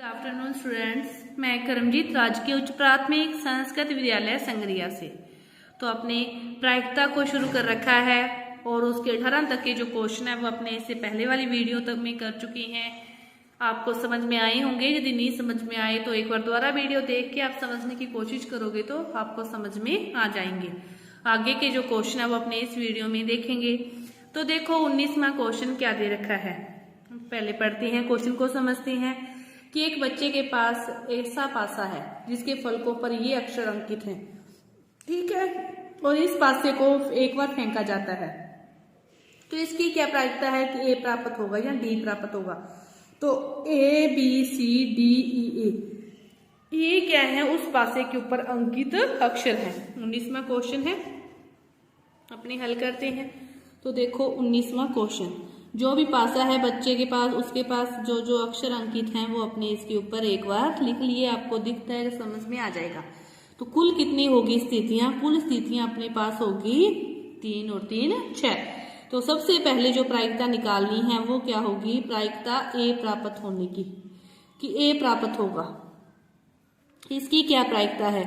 Good afternoon students, मैं करमजीत राजकीय उच्च प्राथमिक संस्कृत विद्यालय संगरिया से। तो अपने प्रायिकता को शुरू कर रखा है और उसके 18 तक के जो क्वेश्चन है वो अपने इससे पहले वाली वीडियो तक में कर चुकी हैं। आपको समझ में आए होंगे। यदि नहीं समझ में आए तो एक बार दोबारा वीडियो देख के आप समझने की कोशिश करोगे तो आपको समझ में आ जाएंगे। आगे के जो क्वेश्चन है वो अपने इस वीडियो में देखेंगे। तो देखो 19वां क्वेश्चन क्या दे रखा है, पहले पढ़ते हैं, क्वेश्चन को समझते हैं। कि एक बच्चे के पास ऐसा पासा है जिसके फलकों पर ये अक्षर अंकित हैं, ठीक है, और इस पासे को एक बार फेंका जाता है तो इसकी क्या प्रायिकता है कि ए प्राप्त होगा या डी प्राप्त होगा। तो A B C D E ए, ये क्या है, उस पासे के ऊपर अंकित अक्षर है। 19वां क्वेश्चन है, अपने हल करते हैं। तो देखो 19वां क्वेश्चन, जो भी पासा है बच्चे के पास उसके पास जो जो अक्षर अंकित हैं वो अपने इसके ऊपर एक बार लिख लिए, आपको दिखता है, समझ में आ जाएगा। तो कुल कितनी होगी स्थितियां, कुल स्थितियां अपने पास होगी 3 और 3 6। तो सबसे पहले जो प्रायिकता निकालनी है वो क्या होगी, प्रायिकता ए प्राप्त होने की, कि ए प्राप्त होगा। इसकी क्या प्रायिकता है,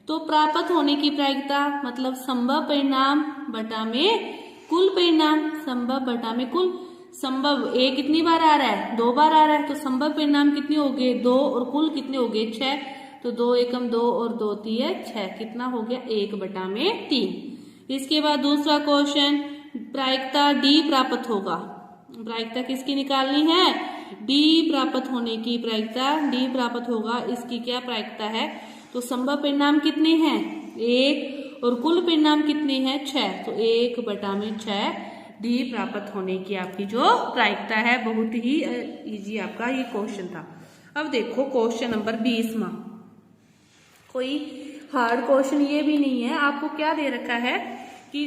तो प्राप्त होने की प्रायिकता मतलब संभव परिणाम बटा में कुल परिणाम, संभव बटा में कुल। संभव ए कितनी बार आ रहा है, 2 बार आ रहा है, तो संभव परिणाम कितने हो गए 2 और कुल कितने हो गए 6। तो 2 एकम 2 और 2 3 6, कितना हो गया 1 बटा में 3। इसके बाद दूसरा क्वेश्चन, प्रायिकता डी प्राप्त होगा। प्रायिकता किसकी निकालनी है, डी प्राप्त होने की प्रायिकता डी प्राप्त होगा। इसकी क्या प्रायिकता है, तो संभव परिणाम कितने हैं 1 और कुल परिणाम कितने हैं 6, तो 1 बटा में 6 डी प्राप्त होने की आपकी जो प्रायिकता है। बहुत ही इजी आपका ये क्वेश्चन था। अब देखो क्वेश्चन नंबर 20वां, कोई हार्ड क्वेश्चन ये भी नहीं है। आपको क्या दे रखा है कि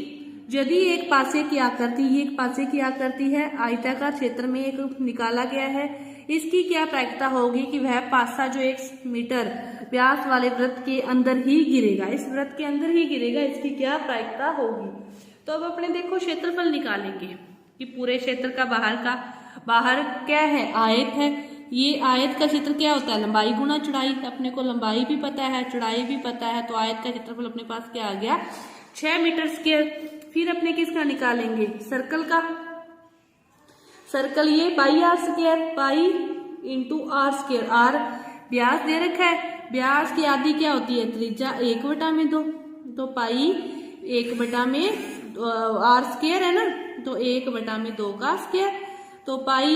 यदि एक पासे की आकृति, ये एक पासे की आकृति है, आयताकार क्षेत्र में एक निकाला गया है, इसकी क्या प्रायिकता होगी कि वह पासा जो 1 मीटर व्यास वाले वृत्त के अंदर ही गिरेगा, इस वृत्त के अंदर ही गिरेगा, इसकी क्या प्रायिकता होगी। तो अब अपने देखो क्षेत्रफल निकालेंगे कि पूरे क्षेत्र का बाहर क्या है, आयत है। ये आयत का क्षेत्र क्या होता है, लंबाई गुना चौड़ाई। अपने को लंबाई भी पता है, चौड़ाई भी पता है, तो आयत का क्षेत्रफल अपने पास क्या आ गया 6 मीटर स्क्वायर। फिर अपने किसका निकालेंगे, सर्कल का। सर्कल ये pi r square, pi into r square. R व्यास दे रखा है, व्यास की आधी क्या होती है त्रिज्या 1 बटा में 2, तो पाई 1 बटा में आर स्क्वायर है ना, तो 1 बटा में 2 का स्क्वायर। तो पाई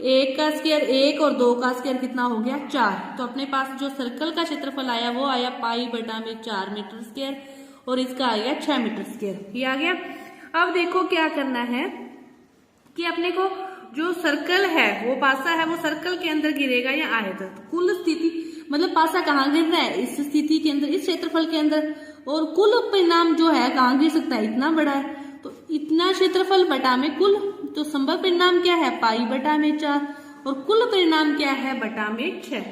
1 का स्क्वायर 1 और 2 का स्क्वायर कितना हो गया 4। तो अपने पास जो सर्कल का क्षेत्रफल आया वो आया पाई बटा में 4 मीटर स्क्वायर और इसका आ गया 6 मीटर स्क्वायर, ये आ गया। अब देखो क्या करना है कि अपने को जो सर्कल है वो पासा है वो सर्कल के अंदर गिरेगा या आयत। तो कुल स्थिति मतलब पासा कहाँ गिर रहा है, इस स्थिति के अंदर, इस क्षेत्रफल के अंदर, और कुल परिणाम जो है कहाँ गिर सकता है, इतना बड़ा है, तो इतना क्षेत्रफल बटा में कुल। तो संभव परिणाम क्या है पाई बटा में 4 और कुल परिणाम क्या है बटा में 6।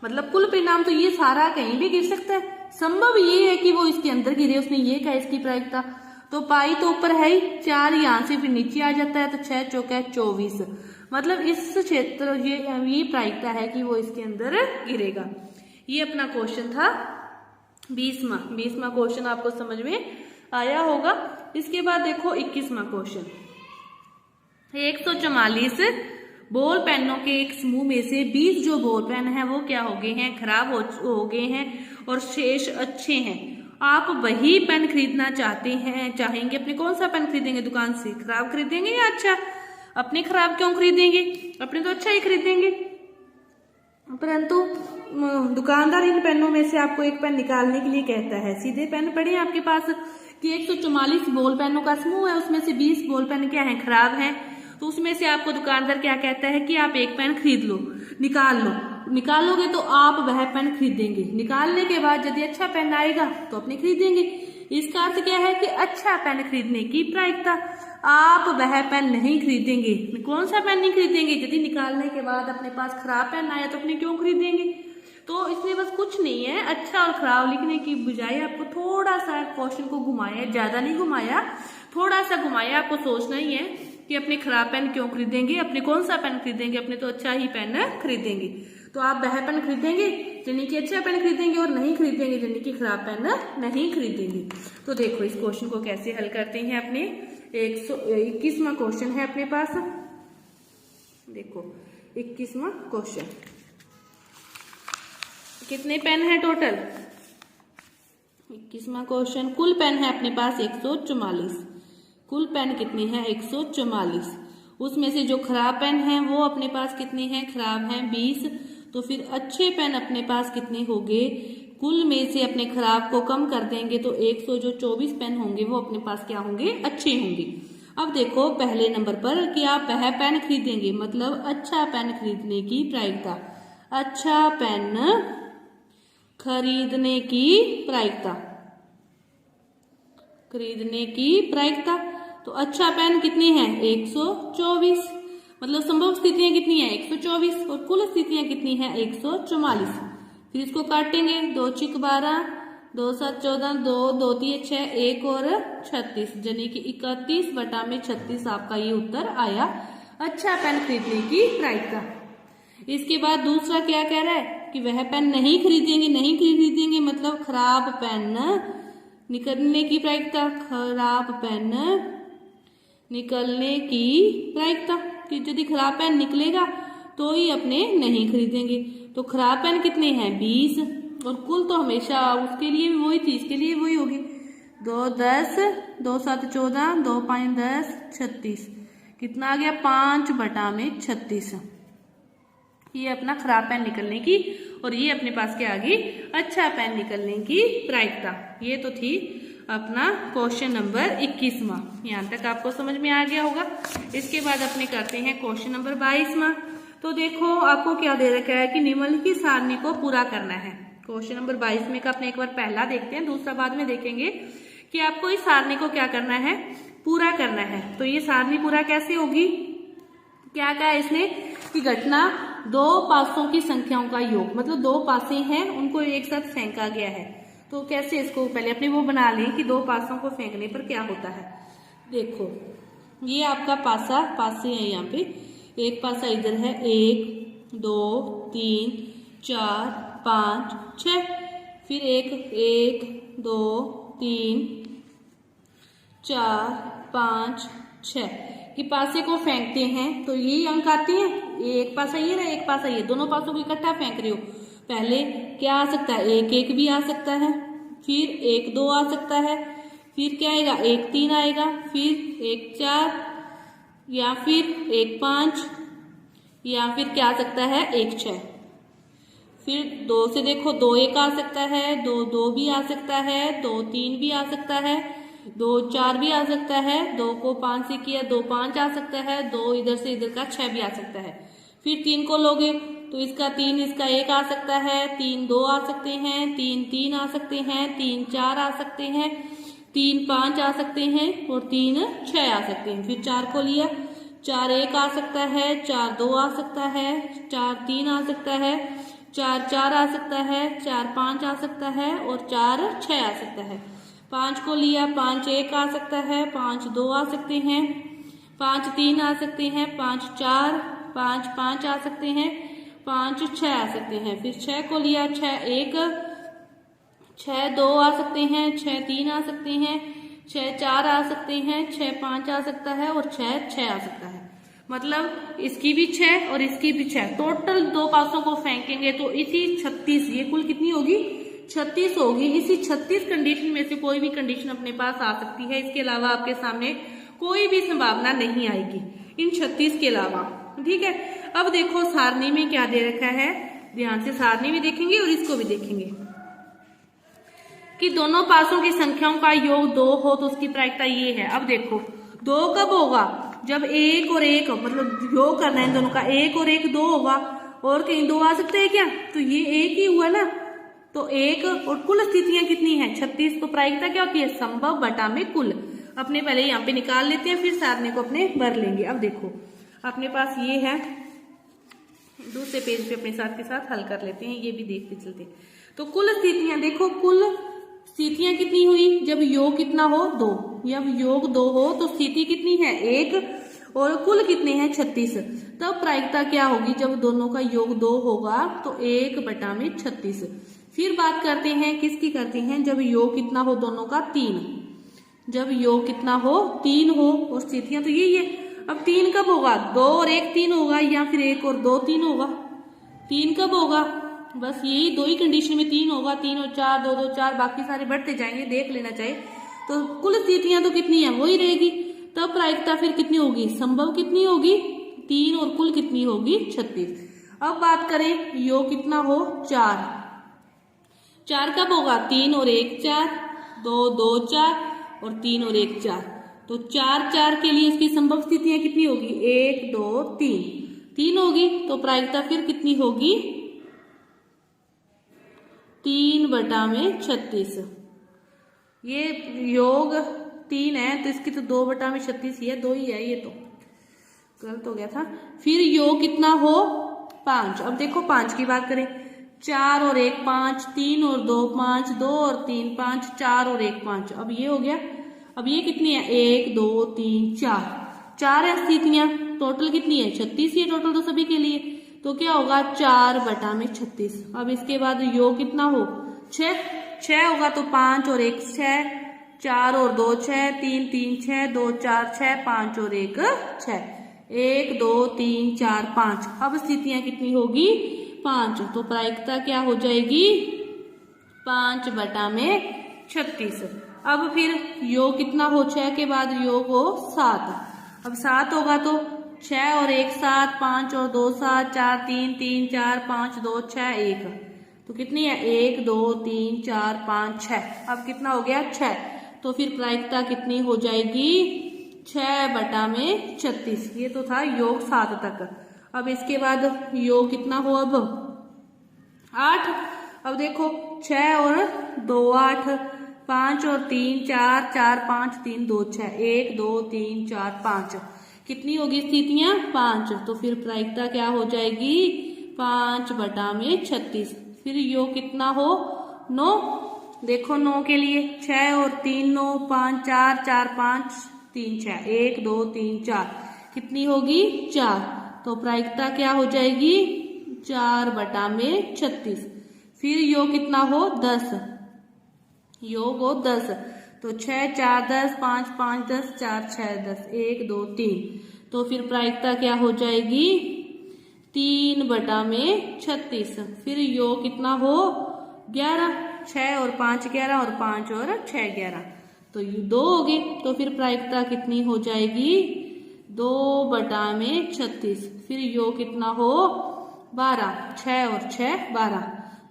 मतलब कुल परिणाम तो ये सारा कहीं भी गिर सकता है, संभव ये है कि वो इसके अंदर गिरे, उसने ये कहा इसकी प्रायिकता। तो पाई तो ऊपर है ही, 4 यहाँ से फिर नीचे आ जाता है, तो 6 चौका 24, मतलब इस क्षेत्र ये प्रायिकता है कि वो इसके अंदर गिरेगा। ये अपना क्वेश्चन था 20वां क्वेश्चन, आपको समझ में आया होगा। इसके बाद देखो 21वां क्वेश्चन, 144 बॉल पेनों के एक समूह में से 20 जो बॉल पेन है वो क्या हो गए हैं, खराब हो गए हैं और शेष अच्छे हैं। आप वही पेन खरीदना चाहेंगे, अपने कौन सा पेन खरीदेंगे दुकान से, खराब खरीदेंगे या अच्छा। अपने खराब क्यों खरीदेंगे, अपने तो अच्छा ही खरीदेंगे। परंतु दुकानदार इन पेनों में से आपको एक पेन निकालने के लिए कहता है। सीधे पेन पड़े आपके पास कि 144 बॉल पेनों का समूह है, उसमें से 20 बॉल पेन क्या है, खराब है। तो उसमें से आपको दुकानदार क्या कहता है कि आप एक पेन खरीद लो, निकालोगे तो आप वह पेन खरीदेंगे। निकालने के बाद यदि अच्छा पेन आएगा तो अपने खरीदेंगे। इसका अर्थ क्या है कि अच्छा पेन खरीदने की प्रायिकता, आप वह पेन नहीं खरीदेंगे। कौन सा पेन नहीं खरीदेंगे, यदि निकालने के बाद अपने पास खराब पेन आया तो अपने क्यों खरीदेंगे। तो इसमें बस कुछ नहीं है, अच्छा और खराब लिखने की बजाय आपको थोड़ा सा क्वेश्चन को घुमाया, ज्यादा नहीं घुमाया, थोड़ा सा घुमाया। आपको सोचना ही है कि अपने खराब पेन क्यों खरीदेंगे, अपने कौन सा पेन खरीदेंगे, अपने तो अच्छा ही पेन खरीदेंगे। तो आप वह पेन खरीदेंगे यानी कि अच्छा पेन खरीदेंगे और नहीं खरीदेंगे यानी कि खराब पेन नहीं खरीदेंगे। तो देखो इस क्वेश्चन को कैसे हल करते हैं। अपने 121वां क्वेश्चन है अपने पास। देखो 21वां क्वेश्चन, कितने पेन है टोटल? 21वां क्वेश्चन, कुल पेन है अपने पास 144। कुल पेन कितने हैं? 144। उसमें से जो खराब पेन है वो अपने पास कितने हैं? खराब हैं 20। तो फिर अच्छे पेन अपने पास कितने होंगे? कुल में से अपने खराब को कम कर देंगे तो 124 पेन होंगे वो अपने पास क्या होंगे? अच्छे होंगे। अब देखो पहले नंबर पर कि आप वह पेन खरीदेंगे, मतलब अच्छा पेन खरीदने की प्रायिकता। अच्छा पेन खरीदने की प्रायिकता, खरीदने की प्रायिकता। तो अच्छा पेन कितनी है? 124। मतलब संभव स्थितियां कितनी है? 124 और कुल स्थितियां कितनी है? 144। फिर इसको काटेंगे, 2 चिक 12, 2 7 14, 2 2 3 6, 1 और 36 यानी कि 31 बटा में 36 आपका ये उत्तर आया अच्छा पेन खरीदने की प्रायिकता। इसके बाद दूसरा क्या कह रहा है कि वह पेन नहीं खरीदेंगे। नहीं खरीदेंगे मतलब खराब पेन निकलने की प्रायिकता। खराब पेन निकलने की प्रायिकता कि यदि खराब पेन निकलेगा तो ही अपने नहीं खरीदेंगे। तो खराब पेन कितने हैं? 20 और कुल तो हमेशा उसके लिए भी वही थी, इसके लिए वही होगी। 2 10, 2 7 14, 2 5 10, 36 कितना आ गया? 5 बटा में 36। ये अपना खराब पेन निकलने की और ये अपने पास क्या आ गई? अच्छा पेन निकलने की प्रायिकता। ये तो थी अपना क्वेश्चन नंबर 21वां। यहाँ तक आपको समझ में आ गया होगा। इसके बाद अपने करते हैं क्वेश्चन नंबर 22वां। तो देखो आपको क्या दे रखा है कि निम्नलिखित सारणी को पूरा करना है। क्वेश्चन नंबर 22 में का अपने एक बार पहला देखते हैं, दूसरा बाद में देखेंगे कि आपको इस सारणी को क्या करना है? पूरा करना है। तो ये सारणी पूरा कैसे होगी? क्या कहा है इसने कि घटना दो पासों की संख्याओं का योग, मतलब दो पासे हैं उनको एक साथ फेंका गया है। तो कैसे इसको पहले अपने वो बना लें कि दो पासों को फेंकने पर क्या होता है। देखो ये आपका पासे है, यहाँ पे एक पासा इधर है, 1 2 3 4 5 6, फिर 1 2 3 4 5 6 कि पासे को फेंकते हैं तो ये अंक आते हैं। एक पासा ये रहा, एक पासा ये, दोनों पासों को इकट्ठा फेंक रहे हो। पहले क्या आ सकता है? 1 1 भी आ सकता है, फिर 1 2 आ सकता है, फिर क्या आएगा? 1 3 आएगा, फिर 1 4 या फिर 1 5 या फिर क्या आ सकता है? 1 6। फिर 2 से देखो 2 1 आ सकता है, 2 2 भी आ सकता है, 2 3 भी आ सकता है, 2 4 भी आ सकता है, 2 को 5 से किया 2 5 आ सकता है, 2 इधर से इधर का 6 भी आ सकता है। फिर 3 को लोगे तो इसका 3 इसका 1 आ सकता है, 3 2 आ सकते हैं, 3 3 आ सकते हैं, 3 4 आ सकते हैं, 3 5 आ सकते हैं और 3 6 आ सकते हैं। फिर 4 को लिया, 4 1 आ सकता है, 4 2 आ सकता है, 4 3 आ सकता है, 4 4 आ सकता है, 4 5 आ सकता है और 4 6 आ सकता है। 5 को लिया, 5 1 आ सकता है, 5 2 आ सकते हैं, 5 3 आ सकते हैं, 5 4 5 5 आ सकते हैं, 5 6 आ सकते हैं। फिर 6 को लिया, 6 1 6 2 आ सकते हैं, 6 3 आ सकते हैं, 6 4 आ सकते हैं, 6 5 आ सकता है और 6 6 आ सकता है। मतलब इसकी भी 6 और इसकी भी 6, टोटल दो पासों को फेंकेंगे तो इसी 36, ये कुल कितनी होगी? 36 होगी। इसी 36 कंडीशन में से कोई भी कंडीशन अपने पास आ सकती है, इसके अलावा आपके सामने कोई भी संभावना नहीं आएगी इन 36 के अलावा। ठीक है, अब देखो सारणी में क्या दे रखा है, ध्यान से सारणी भी देखेंगे और इसको भी देखेंगे कि दोनों पासों की संख्याओं का योग 2 हो तो उसकी प्रायिकता ये है। अब देखो 2 कब होगा? जब 1 और 1, मतलब योग करना है दोनों का, 1 और 1 2 होगा और कहीं 2 आ सकते हैं क्या? तो ये 1 ही हुआ ना। तो 1 और कुल स्थितियां कितनी है? 36। तो प्रायिकता क्या होती है? संभव बटा में कुल। अपने पहले यहाँ पे निकाल लेते हैं, फिर सारणी को अपने भर लेंगे। अब देखो अपने पास ये है, दूसरे पेज पे अपने साथ के साथ हल कर लेते हैं, ये भी देखते चलते। तो कुल स्थितियां देखो, कुल स्थितियां कितनी हुई? जब योग कितना हो? 2। जब योग 2 हो तो स्थिति कितनी है? 1 और कुल कितने हैं 36। तब प्रायिकता क्या होगी, जब दोनों का योग 2 होगा तो 1/36। फिर बात करते हैं किसकी करते हैं, जब योग कितना हो दोनों का 3। जब योग कितना हो 3 हो, और स्थितियां तो यही है। अब 3 कब होगा, 2 और 1 3 होगा, या फिर 1 और 2 3 होगा। 3 कब होगा, बस यही दो ही कंडीशन में 3 होगा, 3 और 4 2 2 4, बाकी सारे बढ़ते जाएंगे, देख लेना चाहिए। तो कुल स्थितियां तो कितनी है वही रहेगी। तब प्रायिकता फिर कितनी होगी, संभव कितनी होगी 3 और कुल कितनी होगी 36। अब बात करें योग कितना हो 4। 4 कब होगा, 3 और 1 4, 2 2 4 और 3 और 1 4। तो 4 4 के लिए इसकी संभव स्थितियां कितनी होगी, 1 2 3 होगी। तो प्रायिकता फिर कितनी होगी 3/36। ये योग 3 है तो इसकी तो 2/36 ही है, 2 ही है, ये तो गलत हो गया था। फिर योग कितना हो 5। अब देखो 5 की बात करें, 4 और 1 5, 3 और 2 5, 2 और 3 5, 4 और 1 5। अब ये हो गया। अब ये कितनी है 1 2 3 4 है स्थितियां, टोटल कितनी है 36 ही टोटल तो सभी के लिए। तो क्या होगा 4/36। अब इसके बाद योग कितना हो 6 होगा, तो 5 और 1 6, 4 और 2 6, 3 3 6, 2 4 6, 5 और 1 6, 1 2 3 4 5। अब स्थितियां कितनी होगी 5। तो प्रायिकता क्या हो जाएगी 5/36। अब फिर योग कितना हो 6 के बाद योग हो 7। अब 7 होगा तो 6 और 1 7, 5 और 2 7, 4 3 3 4 5 2 6 1। तो कितनी है 1 2 3 4 5 6। अब कितना हो गया 6। तो फिर प्रायिकता कितनी हो जाएगी 6/36। ये तो था योग 7 तक। अब इसके बाद योग कितना हो अब 8। अब देखो 6 और 2 8, 5 और 3 4, 4 5 3 2 6, 1 2 3 4 5। कितनी होगी स्थितियां 5। तो फिर प्रायिकता क्या हो जाएगी 5/36। फिर योग कितना हो 9। देखो 9 के लिए 6 और 3 9, 5 4 4 5 3 6, 1 2 3 4। कितनी होगी 4। तो प्रायिकता क्या हो जाएगी 4/36। फिर योग कितना हो 10। योग हो 10। तो 6 4 10, 5 5 10, 4 6 10, 1 2 3। तो फिर प्रायिकता क्या हो जाएगी 3/36। फिर योग कितना हो 11। 6 और 5 11 और 5 और 6 11। तो ये 2 हो गए। तो फिर प्रायिकता कितनी हो जाएगी 2/36। फिर योग कितना हो 12। 6 और 6 12।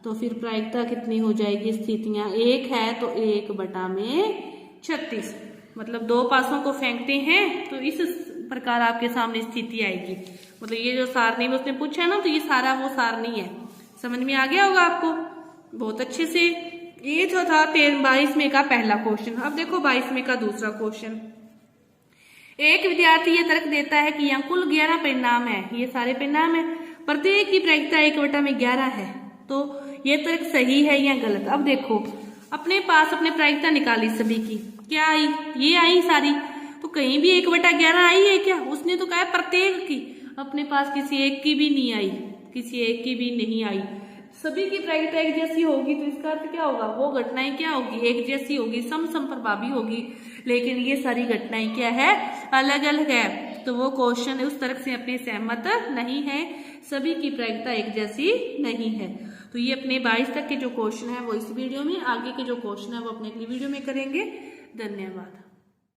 तो फिर प्रायिकता कितनी हो जाएगी, स्थितियां 1 है तो 1/36। मतलब 2 पासों को फेंकते हैं तो इस प्रकार आपके सामने स्थिति आएगी। मतलब ये जो सारणी में उसने पूछा है ना, तो ये सारा वो सारणी है। समझ में आ गया होगा आपको बहुत अच्छे से। ये जो था 22वें का पहला क्वेश्चन। अब देखो 22वें का दूसरा क्वेश्चन। एक विद्यार्थी ये तर्क देता है कि यहाँ कुल 11 परिणाम है, ये सारे परिणाम है, प्रत्येक की प्रायिकता 1/11 है। तो ये तर्क सही है या गलत। अब देखो अपने पास अपने प्रायिकता निकाली सभी की, क्या आई, ये आई सारी। तो कहीं भी 1/11 आई है क्या, उसने तो कहा प्रत्येक की। अपने पास किसी एक की भी नहीं आई, किसी एक की भी नहीं आई। सभी की प्रायिकता एक जैसी होगी तो इसका अर्थ क्या होगा, वो घटनाएं क्या होगी एक जैसी होगी, समप्रभावी होगी। लेकिन ये सारी घटनाएं क्या है अलग अलग है। तो वो क्वेश्चन उस तर्क से अपने सहमत नहीं है, सभी की प्रायिकता एक जैसी नहीं है। तो ये अपने 22 तक के जो क्वेश्चन है वो इस वीडियो में, आगे के जो क्वेश्चन है वो अपने अगली वीडियो में करेंगे। धन्यवाद।